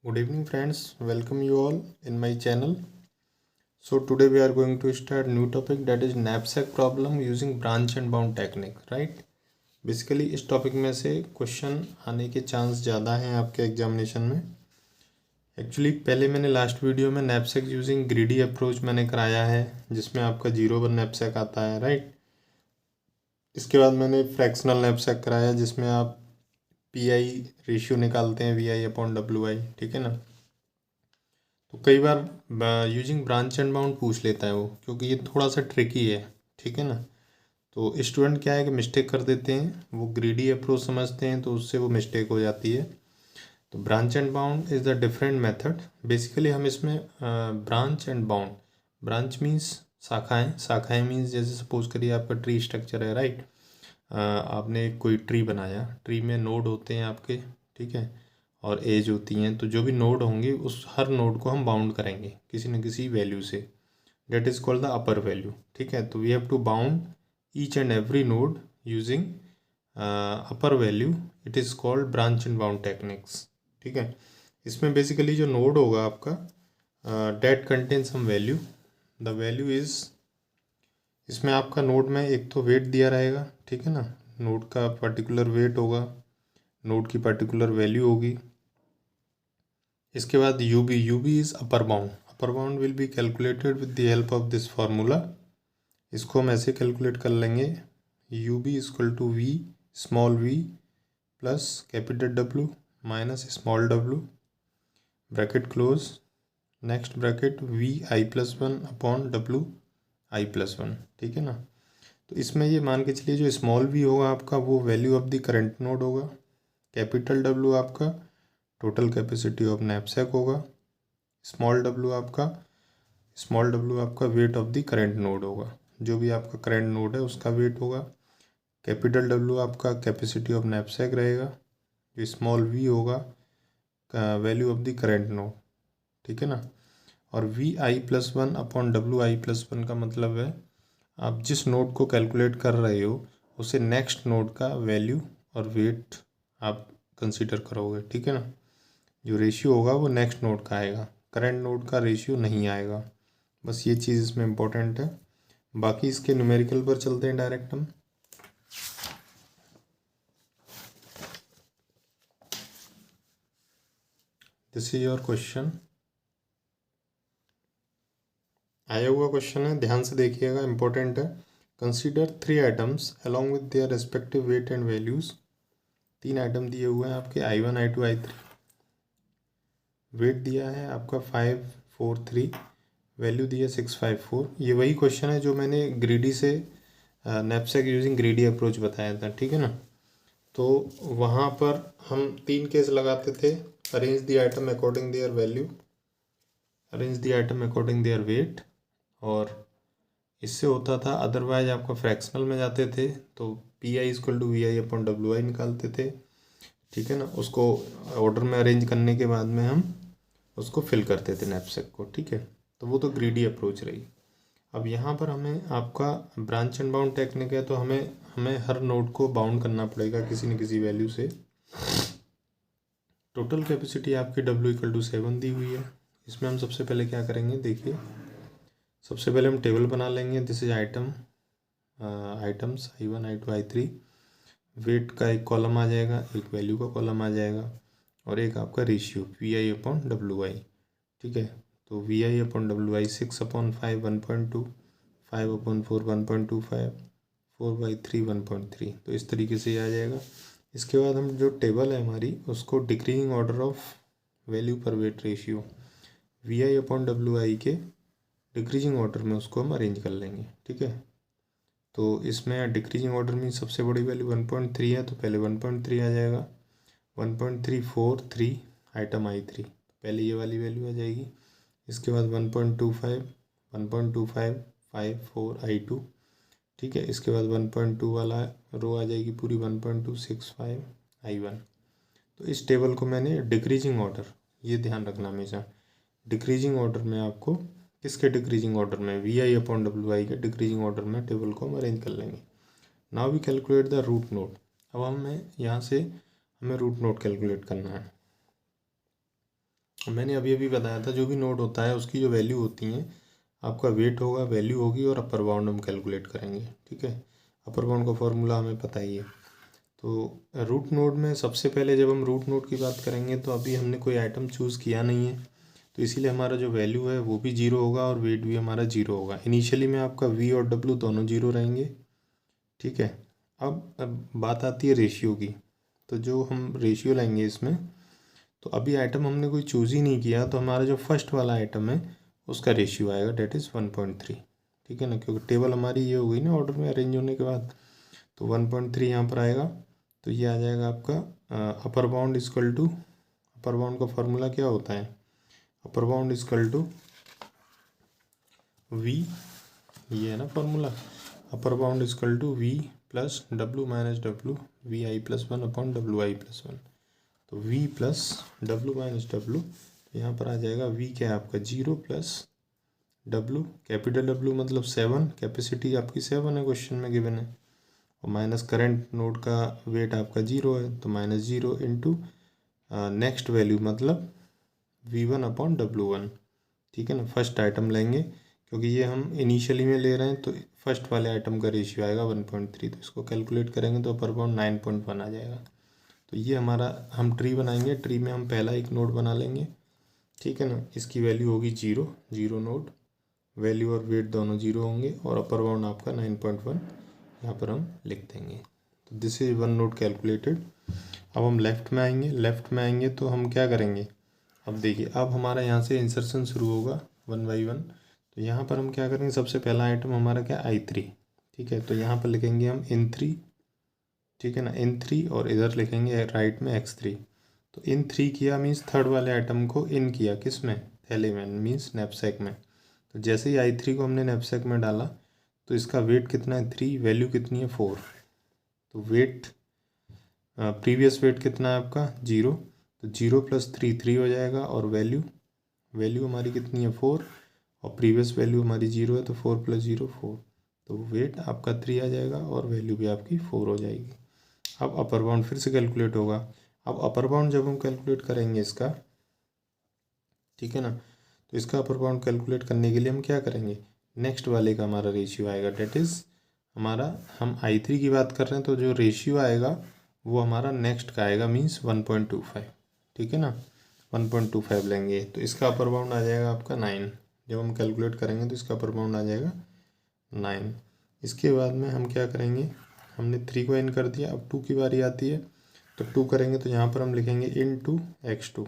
Good evening friends, welcome you all in my channel. So today we are going to start new topic, that is knapsack problem using branch and bound technique, right? Basically इस topic में से question आने के chance ज़्यादा हैं आपके examination में। Actually पहले मैंने लास्ट वीडियो में नैपसैक यूजिंग ग्रीडी अप्रोच मैंने कराया है, जिसमें आपका 0 नैपसैक आता है, राइट। इसके बाद मैंने फ्रैक्शनल नैपसैक कराया जिसमें आप PI रेशियो निकालते हैं VI/WI, ठीक है ना। तो कई बार यूजिंग ब्रांच एंड बाउंड पूछ लेता है वो, क्योंकि ये थोड़ा सा ट्रिकी है, ठीक है ना। तो स्टूडेंट क्या है कि मिस्टेक कर देते हैं, वो ग्रीडी अप्रोच समझते हैं तो उससे वो मिस्टेक हो जाती है। तो branch and bound is the different method. Basically हम इसमें branch and bound, branch means शाखाएं, शाखाएं मीन्स जैसे सपोज करिए आपका ट्री स्ट्रक्चर है, राइट। आपने कोई ट्री बनाया, ट्री में नोड होते हैं आपके, ठीक है, और एज होती हैं। तो जो भी नोड होंगे उस हर नोड को हम बाउंड करेंगे किसी न किसी वैल्यू से, that is called the upper value, ठीक है। तो we have to bound each and every node using upper value, it is called branch and bound techniques, ठीक है। इसमें बेसिकली जो नोड होगा आपका that contain some value, the value is, इसमें आपका नोड में एक तो वेट दिया रहेगा, ठीक है ना, नोड का पर्टिकुलर वेट होगा, नोड की पर्टिकुलर वैल्यू होगी। इसके बाद UB is upper bound, upper bound will be calculated with the help of this formula. इसको हम ऐसे कैलकुलेट कर लेंगे, UB equal to V small v plus capital W minus small w, bracket close, next bracket VI+1 upon WI+1, ठीक है ना। तो इसमें ये मान के चलिए जो स्मॉल v होगा आपका वो value of the current node होगा, कैपिटल W आपका टोटल कैपेसिटी ऑफ नैपसैक होगा, स्मॉल w आपका weight of the current node होगा, जो भी आपका करंट नोड है उसका वेट होगा, कैपिटल W आपका कैपेसिटी ऑफ नैपसैक रहेगा, जो स्मॉल v होगा value of the current node, ठीक है ना। और VI+1 अपॉन WI+1 का मतलब है आप जिस नोड को कैलकुलेट कर रहे हो उसे नेक्स्ट नोड का वैल्यू और वेट आप कंसीडर करोगे, ठीक है ना। जो रेशियो होगा वो नेक्स्ट नोड का आएगा, करंट नोड का रेशियो नहीं आएगा, बस ये चीज़ इसमें इम्पोर्टेंट है। बाकी इसके न्यूमेरिकल पर चलते हैं डायरेक्ट हम। दिस इज योर क्वेश्चन, आया हुआ क्वेश्चन है, ध्यान से देखिएगा, इम्पोर्टेंट है। Consider 3 items along with their respective weight and values. 3 item दिए हुए हैं आपके, I1 I2 I3। वेट दिया है आपका 543, वैल्यू दी है 654। ये वही क्वेश्चन है जो मैंने ग्रीडी से नैपसैक यूजिंग ग्रीडी अप्रोच बताया था, ठीक है ना। तो वहाँ पर हम 3 केस लगाते थे, arrange the item according their value, arrange the item according their weight, और इससे होता था अदरवाइज आपका फ्रैक्शनल में जाते थे तो PI इक्वल टू VI/WI निकालते थे, ठीक है ना। उसको ऑर्डर में अरेंज करने के बाद में हम उसको फिल करते थे नैपसैक को, ठीक है। तो वो तो ग्रीडी अप्रोच रही। अब यहाँ पर हमें आपका ब्रांच एंड बाउंड टेक्निक है, तो हमें हर नोड को बाउंड करना पड़ेगा किसी न किसी वैल्यू से। टोटल कैपेसिटी आपकी W=7 दी हुई है। इसमें हम सबसे पहले क्या करेंगे, देखिए, सबसे पहले हम टेबल बना लेंगे। This is items I1 I2 I3। Wait का एक कॉलम आ जाएगा, एक वैल्यू का कॉलम आ जाएगा, और एक आपका रेशियो VI/WI, ठीक है। तो VI/WI 6/5 1.2, 5/4 1.25, 4/3 1.3, तो इस तरीके से आ जाएगा। इसके बाद हम जो टेबल है हमारी उसको डिक्रीजिंग ऑर्डर ऑफ वैल्यू पर वेट रेशियो VI/WI के डिक्रीजिंग ऑर्डर में उसको हम अरेंज कर लेंगे, ठीक है। तो इसमें डिक्रीजिंग ऑर्डर में सबसे बड़ी वैल्यू 1.3 है, तो पहले 1.3 आ जाएगा, 1.343 आइटम I3, पहले ये वाली वैल्यू आ जाएगी। इसके बाद 1.25 1.25 54 I2, ठीक है। इसके बाद 1.2 वाला रो आ जाएगी पूरी, 1.265 I1। तो इस टेबल को मैंने डिक्रीजिंग ऑर्डर, ये ध्यान रखना हमेशा, डिक्रीजिंग ऑर्डर में आपको, किसके डिक्रीजिंग ऑर्डर में, VI/WI के डिक्रीजिंग ऑर्डर में टेबल को हम अरेंज कर लेंगे। Now we calculate the root node. अब हमें यहाँ से रूट नोड कैलकुलेट करना है। मैंने अभी अभी बताया था जो भी नोड होता है उसकी जो वैल्यू होती हैं, आपका वेट होगा, वैल्यू होगी और अपर बाउंड हम कैलकुलेट करेंगे। ठीक है, अपर बाउंड का फॉर्मूला हमें पता ही है। तो रूट नोड में सबसे पहले जब हम रूट नोड की बात करेंगे तो अभी हमने कोई आइटम चूज़ किया नहीं है, तो इसीलिए हमारा जो वैल्यू है वो भी जीरो होगा और वेट भी हमारा जीरो होगा। इनिशियली में आपका वी और डब्ल्यू दोनों जीरो रहेंगे। ठीक है, अब बात आती है रेशियो की। तो जो हम रेशियो लेंगे इसमें, तो अभी आइटम हमने कोई चूज़ ही नहीं किया, तो हमारा जो फर्स्ट वाला आइटम है उसका रेशियो आएगा डेट इज़ 1.3। ठीक है ना, क्योंकि टेबल हमारी ये हो गई ना ऑर्डर में अरेंज होने के बाद, तो 1.3 यहाँ पर आएगा। तो ये आ जाएगा आपका upper bound equal to, upper bound का फॉर्मूला क्या होता है, upper bound equal to V, ये है ना formula, upper bound equal to V plus W minus W V I plus one upon W I plus one. तो v plus W minus W, तो यहाँ पर आ जाएगा v क्या है आपका 0 प्लस w, कैपिटल W मतलब 7, कैपेसिटी आपकी 7 है क्वेश्चन में गिवन है, और माइनस करंट नोड का वेट आपका 0 है, तो -0 इंटू नेक्स्ट वैल्यू मतलब v1 अपॉन W1। ठीक है ना, फर्स्ट आइटम लेंगे क्योंकि ये हम इनिशियली में ले रहे हैं, तो फर्स्ट वाले आइटम का रेशियो आएगा 1.3, तो इसको कैलकुलेट करेंगे तो अपर बाउंड 9.1 आ जाएगा। तो ये हमारा, हम ट्री बनाएंगे, ट्री में हम पहला एक नोड बना लेंगे। ठीक है ना, इसकी वैल्यू होगी 0, 0 नोड, वैल्यू और वेट दोनों 0 होंगे और अपर बाउंड आपका 9.1 यहाँ पर हम लिख देंगे। तो this is one node calculated. अब हम लेफ़्ट में आएंगे, लेफ़्ट में आएंगे तो हम क्या करेंगे, अब देखिए अब हमारा यहाँ से इंसर्शन शुरू होगा 1 बाई 1। तो यहाँ पर हम क्या करेंगे, सबसे पहला आइटम हमारा क्या I3। ठीक है, तो यहाँ पर लिखेंगे हम in3। ठीक है ना, in3, और इधर लिखेंगे राइट में x3। तो in3 किया मीन्स थर्ड वाले आइटम को इन किया, किस में, थैले में, मीन्स नैपसैक में। तो जैसे ही I3 को हमने नैपसैक में डाला तो इसका वेट कितना है 3, वैल्यू कितनी है 4। तो वेट, प्रीवियस वेट कितना है आपका 0, तो 0 प्लस 3 3 हो जाएगा, और वैल्यू, वैल्यू हमारी कितनी है 4, और प्रीवियस वैल्यू हमारी 0 है, तो 4 प्लस 0 4, तो वेट आपका 3 आ जाएगा और वैल्यू भी आपकी 4 हो जाएगी। अब अपर बाउंड फिर से कैलकुलेट होगा। अब अपर बाउंड जब हम कैलकुलेट करेंगे इसका, ठीक है ना, तो इसका अपर बाउंड कैलकुलेट करने के लिए हम क्या करेंगे, नेक्स्ट वाले का हमारा रेशियो आएगा, डेट इज़ हमारा, हम I3 की बात कर रहे हैं तो जो रेशियो आएगा वो हमारा नेक्स्ट का आएगा, मीन्स 1.25। ठीक है ना, 1.25 लेंगे तो इसका अपर बाउंड आ जाएगा आपका 9। जब हम कैलकुलेट करेंगे तो इसका अपर बाउंड आ जाएगा 9। इसके बाद में हम क्या करेंगे, हमने 3 को इन कर दिया, अब 2 की बारी आती है, तो 2 करेंगे तो यहाँ पर हम लिखेंगे इन x2।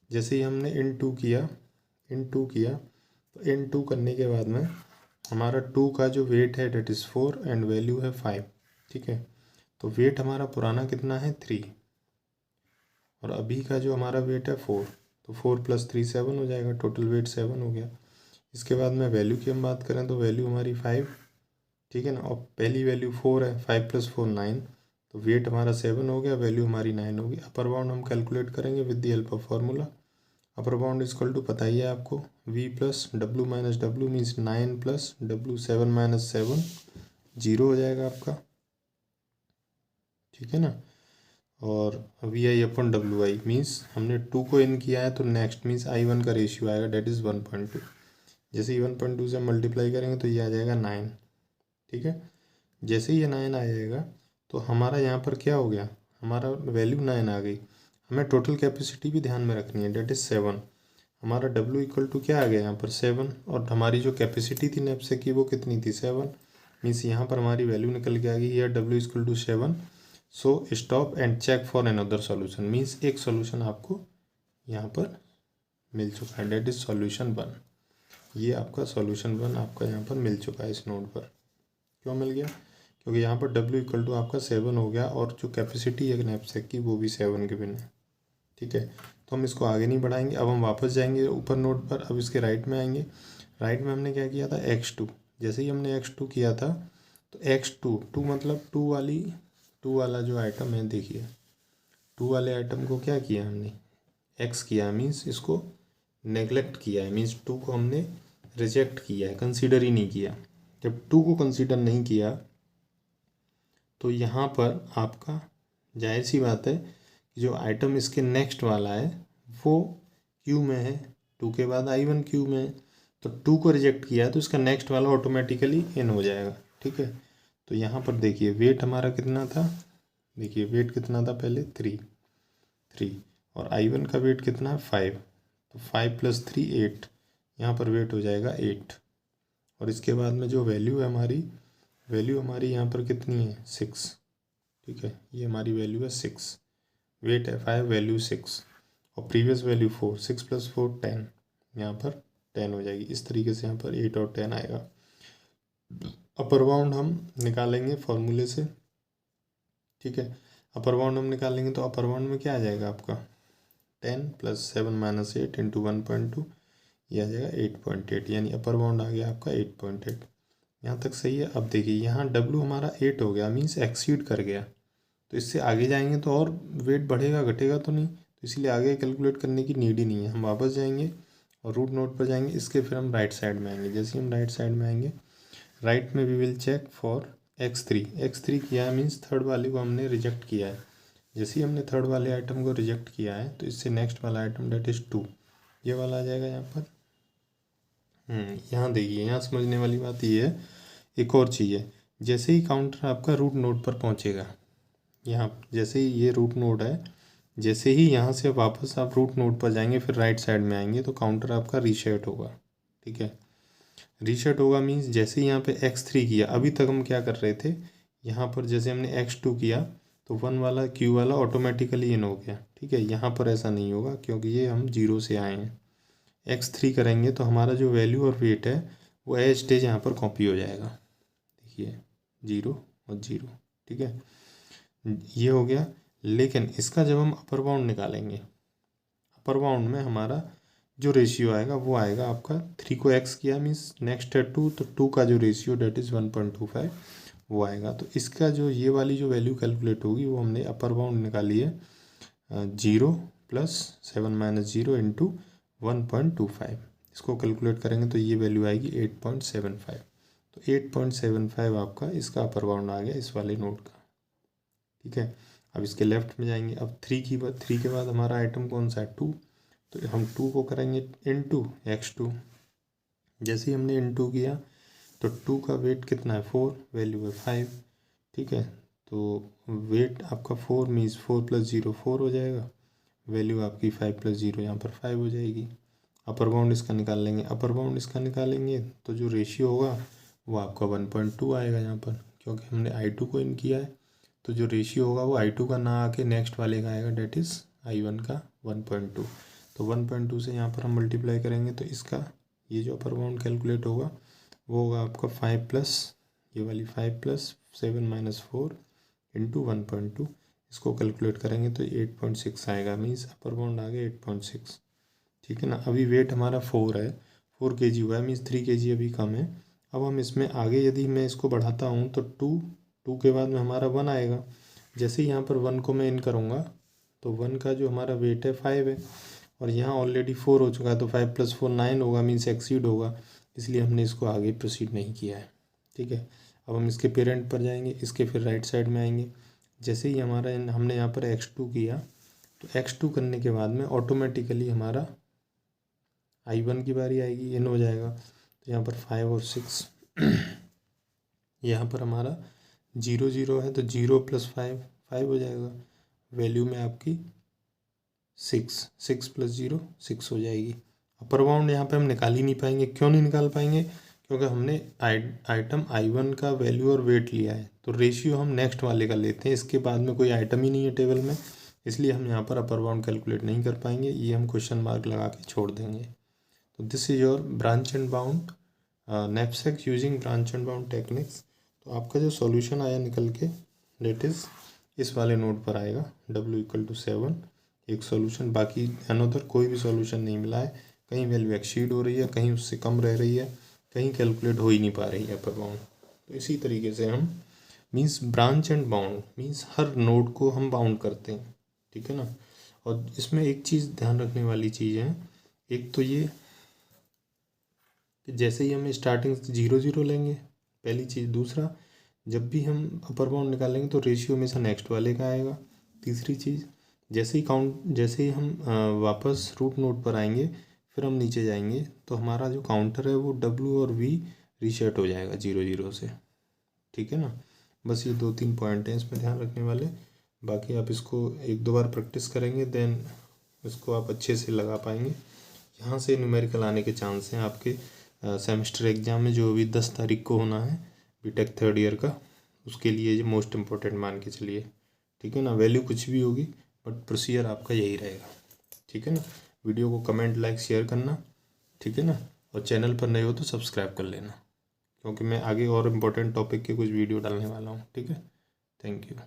जैसे ही हमने इन 2 किया, तो इन 2 करने के बाद में हमारा 2 का जो वेट है डेट इज़ 4 एंड वैल्यू है 5। ठीक है, तो वेट हमारा पुराना कितना है 3, और अभी का जो हमारा वेट है 4, तो 4 प्लस 3 7 हो जाएगा, टोटल वेट 7 हो गया। इसके बाद में वैल्यू की हम बात करें तो वैल्यू हमारी 5। ठीक है ना, और पहली वैल्यू 4 है, 5 प्लस 4 9, तो वेट हमारा 7 हो गया, वैल्यू हमारी 9 होगी। अपर बाउंड हम कैलकुलेट करेंगे with the help of formula. Upper bound equal to पता ही है आपको, v plus W minus W means 9 plus W 7 minus 7, 0 हो जाएगा आपका। ठीक है ना, और V I upon W I means हमने 2 को इन किया है, तो नेक्स्ट मीन्स I1 का रेशियो आएगा डेट इज़ 1.2। जैसे ही 1.2 से मल्टीप्लाई करेंगे तो ये आ जाएगा 9। ठीक है, जैसे ही ये 9 आ जाएगा तो हमारा यहाँ पर क्या हो गया, हमारा वैल्यू 9 आ गई। हमें टोटल कैपेसिटी भी ध्यान में रखनी है, डेट इज़ 7। हमारा W इक्वल टू क्या आ गया यहाँ पर 7, और हमारी जो कैपेसिटी थी नैपसैक की वो कितनी थी 7, मीन्स यहाँ पर हमारी वैल्यू निकल के आ गई here W equal to 7। So stop and check for another solution, means एक सॉल्यूशन आपको यहाँ पर मिल चुका है, डेट इज़ सॉल्यूशन 1। ये आपका सॉल्यूशन 1 आपका यहाँ पर मिल चुका है इस नोड पर। क्यों मिल गया, क्योंकि यहाँ पर W इक्वल टू आपका 7 हो गया, और जो कैपेसिटी है नैपसैक की वो भी 7 के बिन है। ठीक है, तो हम इसको आगे नहीं बढ़ाएंगे, अब हम वापस जाएंगे ऊपर नोड पर। अब इसके राइट में आएंगे, राइट में हमने क्या किया था x2। जैसे ही हमने x2 किया था तो x2 मतलब 2 वाला जो आइटम है, देखिए 2 वाले आइटम को क्या किया हमने, x किया, मीन्स इसको नेगलेक्ट किया है, मीन्स 2 को हमने रिजेक्ट किया है, कंसीडर ही नहीं किया। जब 2 को कंसीडर नहीं किया तो यहाँ पर आपका जाहिर सी बात है कि जो आइटम इसके नेक्स्ट वाला है वो क्यू में है, 2 के बाद I1 क्यू में है, तो 2 को रिजेक्ट किया है तो इसका नेक्स्ट वाला ऑटोमेटिकली इन हो जाएगा। ठीक है, तो यहाँ पर देखिए वेट हमारा कितना था, देखिए वेट कितना था पहले 3 और I1 का वेट कितना है 5, तो 5 + 3 8, यहाँ पर वेट हो जाएगा 8। और इसके बाद में जो वैल्यू है हमारी, वैल्यू हमारी यहाँ पर कितनी है 6। ठीक है, ये हमारी वैल्यू है 6, वेट है 5, वैल्यू 6 और प्रीवियस वैल्यू 4, 6 + 4 10, यहाँ पर 10 हो जाएगी। इस तरीके से यहाँ पर 8 और 10 आएगा। अपर बाउंड हम निकालेंगे फॉर्मूले से। ठीक है, अपर बाउंड हम निकालेंगे तो अपर बाउंड में क्या आ जाएगा आपका 10 + 7 - 8 × 1.2, ये आ जाएगा 8.8, यानी अपर बाउंड आ गया आपका 8.8। यहाँ तक सही है। अब देखिए यहाँ W हमारा 8 हो गया, मीन्स एक्सीड कर गया, तो इससे आगे जाएंगे तो और वेट बढ़ेगा घटेगा तो नहीं, तो इसलिए आगे कैलकुलेट करने की नीड ही नहीं है। हम वापस जाएंगे और रूट नोट पर जाएंगे, इसके फिर हम राइट साइड में आएंगे। जैसे हम राइट साइड में आएंगे, राइट में we will check for x3 किया है, मीन्स थर्ड वाले को हमने रिजेक्ट किया है। जैसे ही हमने थर्ड वाले आइटम को रिजेक्ट किया है तो इससे नेक्स्ट वाला आइटम डेट इज़ 2, ये वाला आ जाएगा यहाँ पर। यहाँ देखिए, यहाँ समझने वाली बात ये है, एक और चीज़ है, जैसे ही काउंटर आपका रूट नोड पर पहुँचेगा, यहाँ जैसे ही ये रूट नोड है, जैसे ही यहाँ से वापस आप रूट नोड पर जाएंगे फिर राइट साइड में आएंगे तो काउंटर आपका रीसेट होगा। ठीक है, रीसेट होगा मीन्स जैसे ही यहाँ पे x3 किया, अभी तक हम क्या कर रहे थे, यहाँ पर जैसे हमने x2 किया तो 1 वाला q वाला ऑटोमेटिकली इन हो गया। ठीक है, यहाँ पर ऐसा नहीं होगा क्योंकि ये हम 0 से आए हैं। x3 करेंगे तो हमारा जो वैल्यू और वेट है वो एज स्टेज यहाँ पर कॉपी हो जाएगा। देखिए 0 और 0। ठीक है, ये हो गया। लेकिन इसका जब हम अपर बाउंड निकालेंगे, अपर बाउंड में हमारा जो रेशियो आएगा वो आएगा आपका 3 को x किया मीन्स नेक्स्ट है 2, तो 2 का जो रेशियो डेट इज़ 1.25 वो आएगा। तो इसका जो ये वाली जो वैल्यू कैलकुलेट होगी वो हमने अपर बाउंड निकाली है 0 + 7 - 0 × 1.25। इसको कैलकुलेट करेंगे तो ये वैल्यू आएगी 8.75। तो 8.75 आपका इसका अपर बाउंड आ गया इस वाले नोट का। ठीक है, अब इसके लेफ्ट में जाएंगे। अब 3 के बाद हमारा आइटम कौन सा है 2, तो हम 2 को करेंगे × x2। जैसे ही हमने × किया तो 2 का वेट कितना है 4, वैल्यू है 5। ठीक है, तो वेट आपका 4 मीन्स 4 + 0 4 हो जाएगा, वैल्यू आपकी 5 + 0 यहाँ पर 5 हो जाएगी। अपर बाउंड इसका निकाल लेंगे, अपर बाउंड इसका निकालेंगे तो जो रेशियो होगा वो आपका 1.2 आएगा यहाँ पर, क्योंकि हमने I2 को इन किया है, तो जो रेशियो होगा वो I2 का ना आके नेक्स्ट वाले का आएगा, डेट इज़ I1 का 1.2। तो 1.2 से यहाँ पर हम मल्टीप्लाई करेंगे तो इसका ये जो अपर बाउंड कैलकुलेट होगा वो होगा आपका 5 प्लस ये वाली 5 + 7 - 4 × 1.2। इसको कैलकुलेट करेंगे तो 8.6 आएगा, मीन्स अपर बाउंड आ गया 8.6। ठीक है ना, अभी वेट हमारा 4 है, 4 kg हुआ है, मीन्स 3 kg अभी कम है। अब हम इसमें आगे यदि मैं इसको बढ़ाता हूँ तो 2 के बाद में हमारा 1 आएगा। जैसे ही यहाँ पर 1 को मैं इन करूँगा तो 1 का जो हमारा वेट है 5 है और यहाँ ऑलरेडी 4 हो चुका है, तो 5 + 4 9 होगा, मीन्स एक्सीड होगा, इसलिए हमने इसको आगे प्रोसीड नहीं किया है। ठीक है, अब हम इसके पेरेंट पर जाएंगे, इसके फिर राइट साइड में आएंगे। जैसे ही हमारा हमने यहाँ पर x2 किया तो x2 करने के बाद में ऑटोमेटिकली हमारा I1 की बारी आएगी, इन हो जाएगा। तो यहाँ पर 5 और 6 यहाँ पर हमारा 0 0 है तो 0 + 5 5 हो जाएगा, वैल्यू में आपकी 6 + 0 6 हो जाएगी। अपर बाउंड यहाँ पे हम निकाल ही नहीं पाएंगे। क्यों नहीं निकाल पाएंगे? क्योंकि हमने आइटम I1 का वैल्यू और वेट लिया है, तो रेशियो हम नेक्स्ट वाले का लेते हैं, इसके बाद में कोई आइटम ही नहीं है टेबल में, इसलिए हम यहाँ पर अपर बाउंड कैलकुलेट नहीं कर पाएंगे, ये हम क्वेश्चन मार्क लगा के छोड़ देंगे। तो this is your branch and bound knapsack using branch and bound techniques. तो आपका जो सॉल्यूशन आया निकल के डेट इज़ इस वाले नोट पर आएगा, W = 7 एक सॉल्यूशन, बाकी अनदर कोई भी सॉल्यूशन नहीं मिला है। कहीं वैल्यू एक्सीड हो रही है, कहीं उससे कम रह रही है, कहीं कैलकुलेट हो ही नहीं पा रही है अपर बाउंड। तो इसी तरीके से हम means branch and bound means her node को हम बाउंड करते हैं। ठीक है ना, और इसमें एक चीज़ ध्यान रखने वाली चीज़ है, एक तो ये कि जैसे ही हम स्टार्टिंग 0 0 लेंगे, पहली चीज़। दूसरा, जब भी हम अपर बाउंड निकालेंगे तो रेशियो हमेशा नेक्स्ट वाले का आएगा। तीसरी चीज़, जैसे ही हम वापस रूट नोड पर आएंगे, फिर हम नीचे जाएंगे तो हमारा जो काउंटर है वो W और V रीसेट हो जाएगा 0 0 से। ठीक है ना। बस ये 2 3 पॉइंट हैं इसमें ध्यान रखने वाले। बाकी आप इसको 1 2 बार प्रैक्टिस करेंगे देन इसको आप अच्छे से लगा पाएंगे। यहाँ से न्यूमेरिकल आने के चांस हैं आपके सेमेस्टर एग्ज़ाम में, जो अभी 10 तारीख को होना है बीटेक 3rd ईयर का। उसके लिए ये मोस्ट इम्पोर्टेंट मान के चलिए। ठीक है ना। वैल्यू कुछ भी होगी बट प्रोसीजर आपका यही रहेगा। ठीक है ना। वीडियो को कमेंट लाइक शेयर करना। ठीक है ना। और चैनल पर नए हो तो सब्सक्राइब कर लेना, क्योंकि मैं आगे और इम्पोर्टेंट टॉपिक के कुछ वीडियो डालने वाला हूँ। ठीक है। Thank you.